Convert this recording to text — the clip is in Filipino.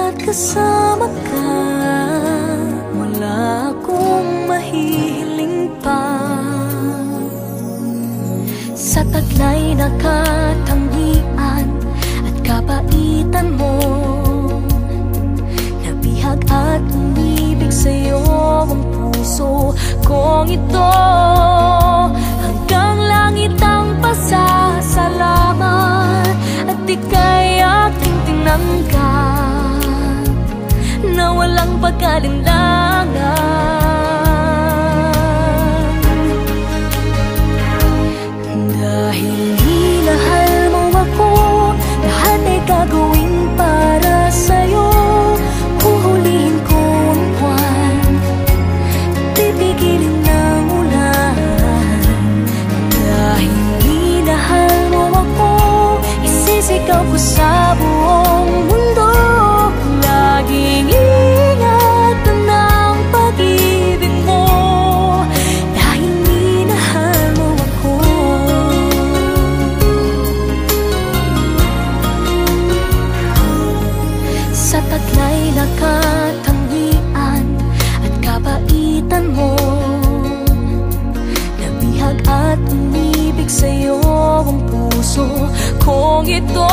Pagkat kasama ka, wala akong mahihiling pa. Sa taglay na katangian at kabaitan mo, nabihag at umibig sa'yo ang puso kong ito. Hanggang langit ang pasasalamat at ika'y aking tinanggap na walang pagkalinlangan. Dahil minahal mo ako, lahat ay gagawin para sa'yo. Huhulihin ko ang buwan, pipigilin ng ulan. Dahil minahal mo ako, isisigaw ko sa buong mundo. Laging ingatan ng pag-ibig mo, dahil minahal mo ako. Sa taglay na katangian at kabaitan mo, nabihag at umibig sa'yo ang puso kong ito.